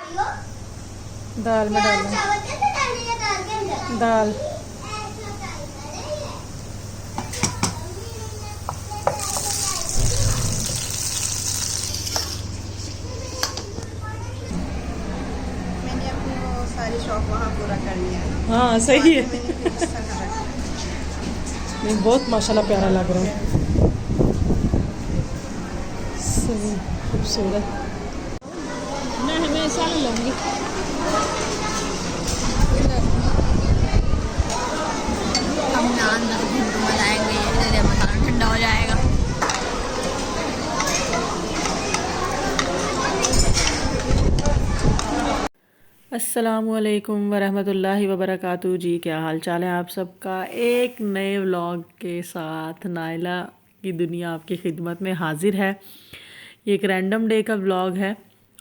दाल में डालना दाल। मैंने अपनी वो सारी शौक वहाँ पूरा कर लिया है। हाँ सही है। मैंने फिर इस तरह रखा। नहीं बहुत माशाल्लाह प्यारा लग रहा है, सही खूबसूरत। मैं हमेशा नहीं लूँगी। हम नान बनाएंगे, मसाला ठंडा हो जाएगा। अस्सलामुअलैकुम वरहमतुल्लाहि वबरकातुहू जी, क्या हाल चाल है आप सबका। एक नए व्लॉग के साथ नाइला की दुनिया आपकी खिदमत में हाजिर है। ये एक रैंडम डे का व्लॉग है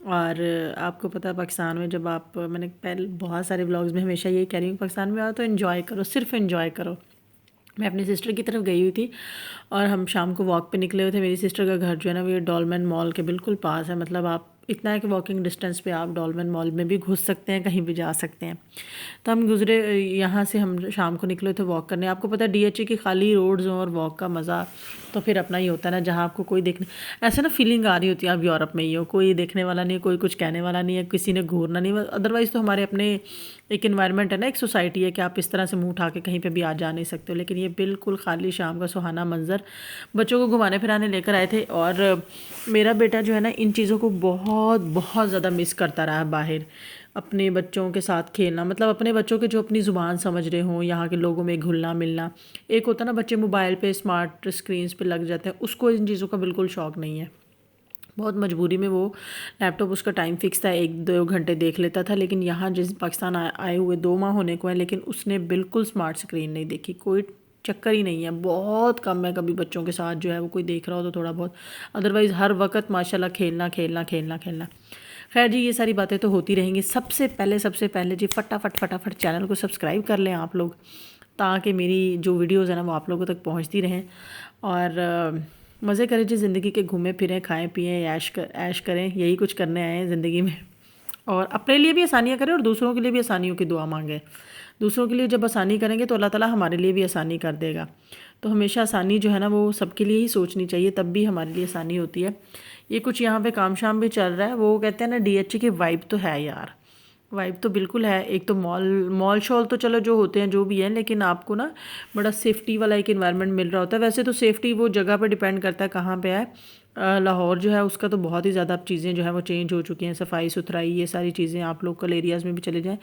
और आपको पता है पाकिस्तान में जब आप, मैंने पहले बहुत सारे व्लॉग्स में हमेशा ये कह रही हूँ, पाकिस्तान में आओ तो इन्जॉय करो, सिर्फ इन्जॉय करो। मैं अपनी सिस्टर की तरफ गई हुई थी और हम शाम को वॉक पे निकले हुए थे। मेरी सिस्टर का घर जो है ना वो ये डॉलमेन मॉल के बिल्कुल पास है, मतलब आप इतना है कि वॉकिंग डिस्टेंस पे आप डॉलमेन मॉल में भी घुस सकते हैं, कहीं भी जा सकते हैं। तो हम गुजरे यहाँ से, हम शाम को निकले थे वॉक करने। आपको पता है डीएचए की खाली रोड्स और वॉक का मज़ा तो फिर अपना ही होता है ना, जहाँ आपको कोई देखने, ऐसे ना फीलिंग आ रही होती है आप यूरोप में ही हो, कोई देखने वाला नहीं है, कोई कुछ कहने वाला नहीं है, किसी ने घूरना नहीं। अदरवाइज़ तो हमारे अपने एक इन्वायरमेंट है ना, एक सोसाइटी है कि आप इस तरह से मुंह उठा के कहीं पे भी आ जा नहीं सकते हो। लेकिन ये बिल्कुल खाली शाम का सुहाना मंजर, बच्चों को घुमाने फिराने लेकर आए थे। और मेरा बेटा जो है ना इन चीज़ों को बहुत बहुत ज़्यादा मिस करता रहा है, बाहर अपने बच्चों के साथ खेलना, मतलब अपने बच्चों के जो अपनी ज़ुबान समझ रहे हों, यहाँ के लोगों में घुलना मिलना। एक होता है ना बच्चे मोबाइल पे स्मार्ट स्क्रीन्स पे लग जाते हैं, उसको इन चीज़ों का बिल्कुल शौक़ नहीं है। बहुत मजबूरी में वो लैपटॉप, उसका टाइम फिक्स था, 1-2 घंटे देख लेता था। लेकिन यहाँ जिस पाकिस्तान आए हुए 2 माह होने को है, लेकिन उसने बिल्कुल स्मार्ट स्क्रीन नहीं देखी, कोई चक्कर ही नहीं है। बहुत कम है कभी बच्चों के साथ जो है वो कोई देख रहा हो तो थोड़ा बहुत, अदरवाइज़ हर वक्त माशाल्लाह खेलना खेलना खेलना खेलना। खैर जी, ये सारी बातें तो होती रहेंगी। सबसे पहले जी फटाफट चैनल को सब्सक्राइब कर लें आप लोग, ताकि मेरी जो वीडियोज़ है ना वो आप लोगों तक पहुँचती रहें। और मज़े करें जी ज़िंदगी के, घूमें फिरें, खाएं पिएं, ऐश करें, यही कुछ करने आए हैं ज़िंदगी में। और अपने लिए भी आसानियाँ करें और दूसरों के लिए भी आसानियों की दुआ मांगें। दूसरों के लिए जब आसानी करेंगे तो अल्लाह ताला हमारे लिए भी आसानी कर देगा। तो हमेशा आसानी जो है ना वो सबके लिए ही सोचनी चाहिए, तब भी हमारे लिए आसानी होती है। ये कुछ यहाँ पे काम शाम भी चल रहा है, वो कहते हैं ना डीएचए की वाइब तो है यार, वाइब तो बिल्कुल है। एक तो मॉल शॉल तो चलो जो होते हैं जो भी है, लेकिन आपको ना बड़ा सेफ्टी वाला एक इन्वायरमेंट मिल रहा होता है। वैसे तो सेफ्टी वो जगह पर डिपेंड करता है कहाँ पे है। लाहौर जो है उसका तो बहुत ही ज़्यादा अब चीज़ें जो है वो चेंज हो चुकी हैं, सफाई सुथराई ये सारी चीज़ें। आप लोकल एरियाज़ में भी चले जाएँ,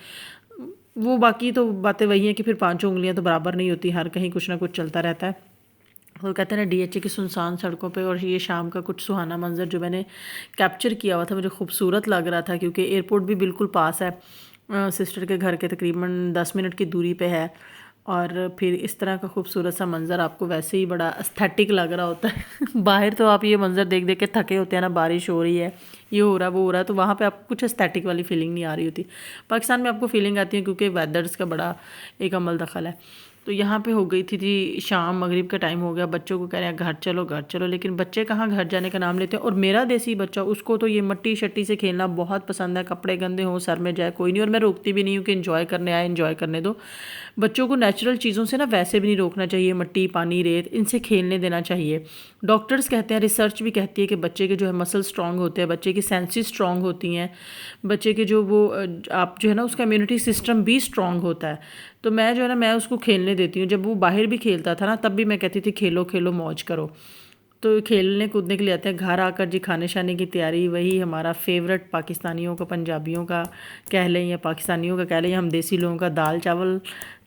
वो बाकी तो बातें वही हैं कि फिर पांचों उंगलियां तो बराबर नहीं होती, हर कहीं कुछ ना कुछ चलता रहता है। और कहते हैं ना डीएचए की सुनसान सड़कों पे, और ये शाम का कुछ सुहाना मंजर जो मैंने कैप्चर किया हुआ था, मुझे खूबसूरत लग रहा था क्योंकि एयरपोर्ट भी बिल्कुल पास है। सिस्टर के घर के तकरीबन 10 मिनट की दूरी पे है। और फिर इस तरह का खूबसूरत सा मंज़र आपको वैसे ही बड़ा एस्थेटिक लग रहा होता है। बाहर तो आप ये मंज़र देख देख के थके होते हैं ना, बारिश हो रही है, ये हो रहा है वो हो रहा है, तो वहाँ पे आपको कुछ एस्थेटिक वाली फीलिंग नहीं आ रही होती। पाकिस्तान में आपको फीलिंग आती है क्योंकि वेदर्स का बड़ा एक अमल दखल है। तो यहाँ पे हो गई थी जी शाम, मगरिब का टाइम हो गया, बच्चों को कह रहे हैं घर चलो, लेकिन बच्चे कहाँ घर जाने का नाम लेते हैं। और मेरा देसी बच्चा, उसको तो ये मट्टी शट्टी से खेलना बहुत पसंद है, कपड़े गंदे हों, सर में जाए कोई नहीं। और मैं रोकती भी नहीं हूँ कि इन्जॉय करने आए, इन्जॉय करने दो। बच्चों को नेचुरल चीज़ों से ना वैसे भी नहीं रोकना चाहिए, मट्टी पानी रेत इनसे खेलने देना चाहिए। डॉक्टर्स कहते हैं, रिसर्च भी कहती है कि बच्चे के जो है मसल स्ट्रांग होते हैं, बच्चे की सेंसेस स्ट्रांग होती हैं, बच्चे के जो वो आप जो है ना उसका इम्यूनिटी सिस्टम भी स्ट्रांग होता है। तो मैं जो है ना मैं उसको खेलने देती हूँ। जब वो बाहर भी खेलता था ना तब भी मैं कहती थी खेलो खेलो मौज करो। तो खेलने कूदने के लिए आते हैं। घर आकर जी खाने शाने की तैयारी, वही हमारा फेवरेट पाकिस्तानियों का, पंजाबियों का कह लें या पाकिस्तानियों का कह लें, हम देसी लोगों का दाल चावल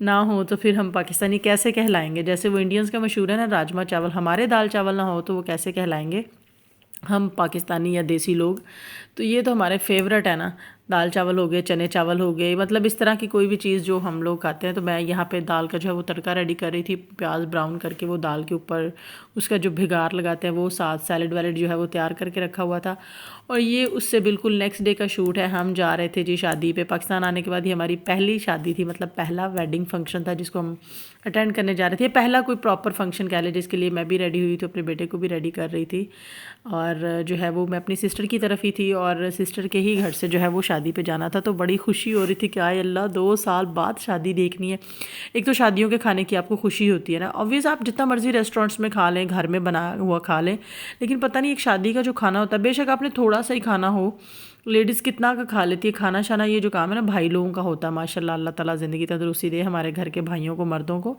ना हो तो फिर हम पाकिस्तानी कैसे कहलाएंगे। जैसे वो इंडियंस का मशहूर है ना राजमा चावल, हमारे दाल चावल ना हो तो वो कैसे कहलाएंगे हम पाकिस्तानी या देसी लोग। तो ये तो हमारे फेवरेट है ना, दाल चावल हो गए, चने चावल हो गए, मतलब इस तरह की कोई भी चीज़ जो हम लोग खाते हैं। तो मैं यहाँ पे दाल का जो है वो तड़का रेडी कर रही थी, प्याज ब्राउन करके वो दाल के ऊपर उसका जो भिगार लगाते हैं वो, साथ सैलड वैलड जो है वो तैयार करके रखा हुआ था। और ये उससे बिल्कुल नेक्स्ट डे का शूट है। हम जा रहे थे जी शादी पे। पाकिस्तान आने के बाद ही हमारी पहली शादी थी, मतलब पहला वेडिंग फंक्शन था जिसको हम अटेंड करने जा रहे थे। पहला कोई प्रॉपर फंक्शन कह ले, जिसके लिए मैं भी रेडी हुई थी, अपने बेटे को भी रेडी कर रही थी। और जो है वो मैं अपनी सिस्टर की तरफ ही थी और सिस्टर के ही घर से जो है वो शादी शादी पे जाना था, तो बड़ी खुशी हो रही थी कि आए अल्लाह 2 साल बाद शादी देखनी है। एक तो शादियों के खाने की आपको खुशी होती है ना, ऑब्वियस आप जितना मर्जी रेस्टोरेंट्स में खा लें, घर में बना हुआ खा लें, लेकिन पता नहीं एक शादी का जो खाना होता है, बेशक आपने थोड़ा सा ही खाना हो, लेडीज़ कितना का खा लेती है खाना शाना। ये जो काम है ना भाई लोगों का होता है, माशाल्लाह, अल्लाह ताला ज़िंदगी तंदुरुस्ती दे हमारे घर के भाइयों को, मर्दों को।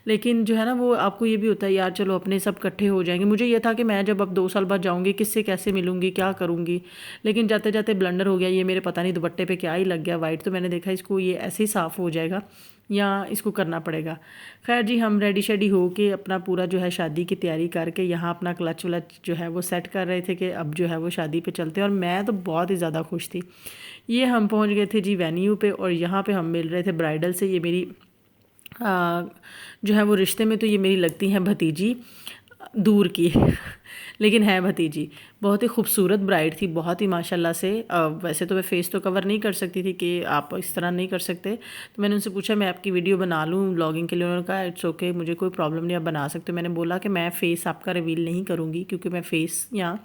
लेकिन जो है ना वो आपको ये भी होता है यार चलो अपने सब इकट्ठे हो जाएंगे। मुझे ये था कि मैं जब अब 2 साल बाद जाऊँगी किससे कैसे मिलूँगी, क्या करूँगी, लेकिन जाते जाते ब्लंडर हो गया। ये मेरे पता नहीं दुपट्टे पे क्या ही लग गया वाइट, तो मैंने देखा इसको ये ऐसे ही साफ़ हो जाएगा या इसको करना पड़ेगा। खैर जी, हम रेडी शेडी हो के अपना पूरा जो है शादी की तैयारी करके यहाँ अपना क्लच व्लच जो है वो सेट कर रहे थे कि अब जो है वो शादी पे चलते हैं। और मैं तो बहुत ही ज़्यादा खुश थी। ये हम पहुँच गए थे जी वेन्यू पे, और यहाँ पे हम मिल रहे थे ब्राइडल से। ये मेरी जो है वो रिश्ते में तो ये मेरी लगती हैं भतीजी दूर की लेकिन है भतीजी। बहुत ही खूबसूरत ब्राइड थी, बहुत ही माशाल्लाह से। वैसे तो मैं फ़ेस तो कवर नहीं कर सकती थी कि आप इस तरह नहीं कर सकते, तो मैंने उनसे पूछा मैं आपकी वीडियो बना लूँ व्लॉगिंग के लिए। उन्होंने कहा इट्स ओके, मुझे कोई प्रॉब्लम नहीं, आप बना सकते हो। मैंने बोला कि मैं फ़ेस आपका रिवील नहीं करूँगी क्योंकि मैं फ़ेस या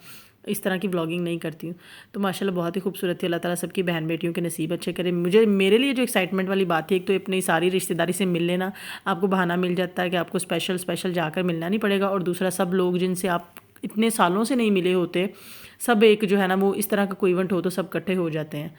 इस तरह की व्लॉगिंग नहीं करती हूँ। तो माशाल्लाह बहुत ही खूबसूरत थी। अल्लाह ताला सबकी बहन बेटियों के नसीब अच्छे करे। मेरे लिए जो एक्साइटमेंट वाली बात थी, एक तो अपनी सारी रिश्तेदारी से मिल लेना, आपको बहाना मिल जाता है कि आपको स्पेशल जाकर मिलना नहीं पड़ेगा, और दूसरा सब लोग जिनसे आप इतने सालों से नहीं मिले होते, सब एक जो है ना वो इस तरह का कोई इवेंट हो तो सब इकट्ठे हो जाते हैं।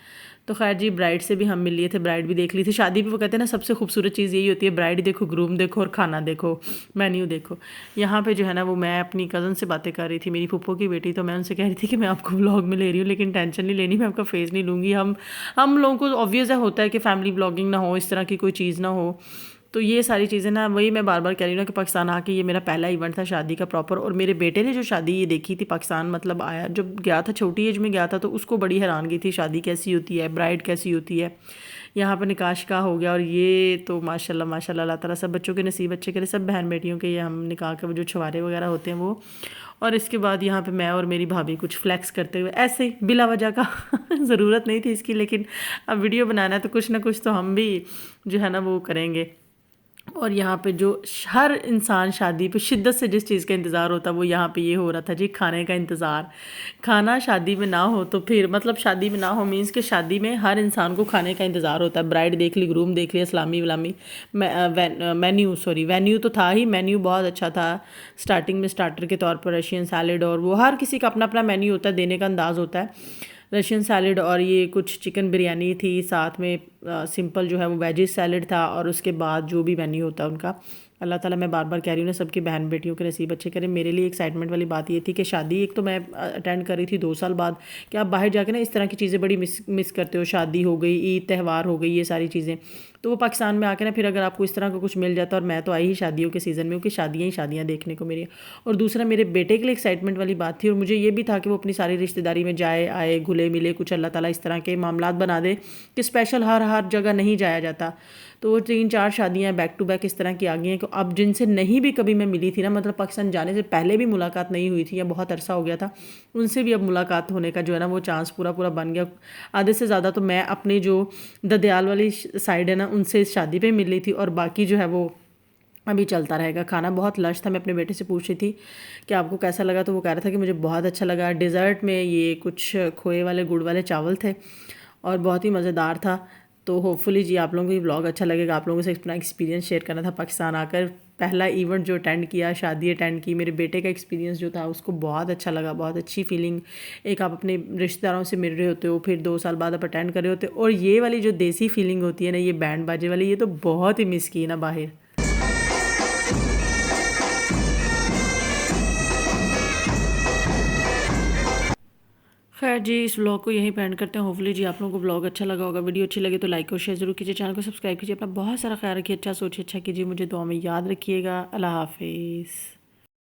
तो खैर जी, ब्राइड से भी हम मिल लिए थे, ब्राइड भी देख ली थी। शादी पे वो कहते हैं ना सबसे खूबसूरत चीज़ यही होती है, ब्राइड देखो, ग्रूम देखो और खाना देखो, मेन्यू देखो। यहाँ पे जो है ना वो मैं अपनी कज़न से बातें कर रही थी, मेरी फूफो की बेटी, तो मैं उनसे कह रही थी कि मैं आपको व्लॉग में ले रही हूँ लेकिन टेंशन नहीं लेनी, मैं आपका फेस नहीं लूँगी। हम लोगों को ऑब्वियस है होता है कि फैमिली व्लॉगिंग ना हो, इस तरह की कोई चीज़ ना हो। तो ये सारी चीज़ें ना, वही मैं बार बार कह रही हूँ ना कि पाकिस्तान आके ये मेरा पहला इवेंट था शादी का प्रॉपर। और मेरे बेटे ने जो शादी ये देखी थी पाकिस्तान, मतलब आया जब गया था, छोटी एज में गया था, तो उसको बड़ी हैरानगी थी शादी कैसी होती है, ब्राइड कैसी होती है। यहाँ पर निकाह का हो गया, और ये तो माशाल्लाह माशाल्लाह, अल्लाह ताला सब बच्चों के नसीब अच्छे करे, सब बहन बेटियों के। ये हम निकाह के वो जो छुआरे वगैरह होते हैं वो। और इसके बाद यहाँ पे मैं और मेरी भाभी कुछ फ्लैक्स करते हुए ऐसे ही बिला वजह का ज़रूरत नहीं थी इसकी, लेकिन अब वीडियो बनाना है तो कुछ ना कुछ तो हम भी जो है ना वो करेंगे। और यहाँ पे जो हर इंसान शादी पे शिद्दत से जिस चीज़ का इंतज़ार होता है वो यहाँ पे ये हो रहा था जी, खाने का इंतज़ार। खाना शादी में ना हो तो फिर मतलब शादी में ना हो मीन्स कि शादी में हर इंसान को खाने का इंतज़ार होता है। ब्राइड देख ली, ग्रूम देख लिया, इस्लामी वलामी, वेन्यू तो था ही, मेन्यू बहुत अच्छा था। स्टार्टिंग में स्टार्टर के तौर पर रशियन सैलेड, और वो हर किसी का अपना अपना मेन्यू होता है, देने का अंदाज़ होता है। रशियन सैलड, और ये कुछ चिकन बिरयानी थी साथ में, सिंपल जो है वो वेजिस सैलड था, और उसके बाद जो भी मेन्यू होता है उनका। अल्लाह ताला, मैं बार बार कह रही हूँ ना, सबकी बहन बेटियों के नसीब अच्छे करें। मेरे लिए एक्साइटमेंट वाली बात ये थी कि शादी एक तो मैं अटेंड कर रही थी 2 साल बाद, कि आप बाहर जाके ना इस तरह की चीज़ें बड़ी मिस करते हो। शादी हो गई, ईद त्यौहार हो गई, ये सारी चीज़ें, तो वो पाकिस्तान में आके ना फिर अगर आपको इस तरह का कुछ मिल जाता। और मैं तो आई ही शादियों के सीज़न में, क्योंकि शादियाँ ही शादियाँ देखने को मेरी। और दूसरा मेरे बेटे के लिए एक्साइटमेंट वाली बात थी, और मुझे ये भी था कि वो अपनी सारी रिश्तेदारी में जाए आए, घुले मिले, कुछ अल्लाह ताला इस तरह के मामलात बना दे कि स्पेशल हर जगह नहीं जाया जाता। तो वो 3-4 शादियाँ बैक टू बैक इस तरह की आ गई हैं कि अब जिनसे नहीं भी कभी मैं मिली थी ना, मतलब पाकिस्तान जाने से पहले भी मुलाकात नहीं हुई थी या बहुत अरसा हो गया था, उनसे भी अब मुलाकात होने का जो है ना वो चांस पूरा बन गया। आधे से ज़्यादा तो मैं अपनी जो ददयाल वाली साइड है ना उनसे इस शादी पे मिली थी, और बाकी जो है वो अभी चलता रहेगा। खाना बहुत लश था। मैं अपने बेटे से पूछ रही थी कि आपको कैसा लगा, तो वो कह रहा था कि मुझे बहुत अच्छा लगा। डिज़र्ट में ये कुछ खोए वाले गुड़ वाले चावल थे और बहुत ही मज़ेदार था। तो होपफुली जी आप लोगों को ये व्लॉग अच्छा लगेगा। आप लोगों से अपना एक्सपीरियंस शेयर करना था पाकिस्तान आकर, पहला इवेंट जो अटेंड किया, शादी अटेंड की। मेरे बेटे का एक्सपीरियंस जो था उसको बहुत अच्छा लगा, बहुत अच्छी फीलिंग। एक आप अपने रिश्तेदारों से मिल रहे होते हो, फिर 2 साल बाद आप अटेंड कर रहे होते हो, और ये वाली जो देसी फीलिंग होती है ना, ये बैंड बाजे वाली, ये तो बहुत ही मिस की ना बाहर। खैर जी, इस व्लॉग को यहीं पे एंड करते हैं। होपफुली जी आप लोगों को व्लॉग अच्छा लगा होगा। वीडियो अच्छी लगे तो लाइक और शेयर जरूर कीजिए, चैनल को सब्सक्राइब कीजिए। अपना बहुत सारा ख्याल रखिए, अच्छा सोचिए, अच्छा कीजिए, मुझे दुआ में याद रखिएगा। अल्लाह हाफिज़।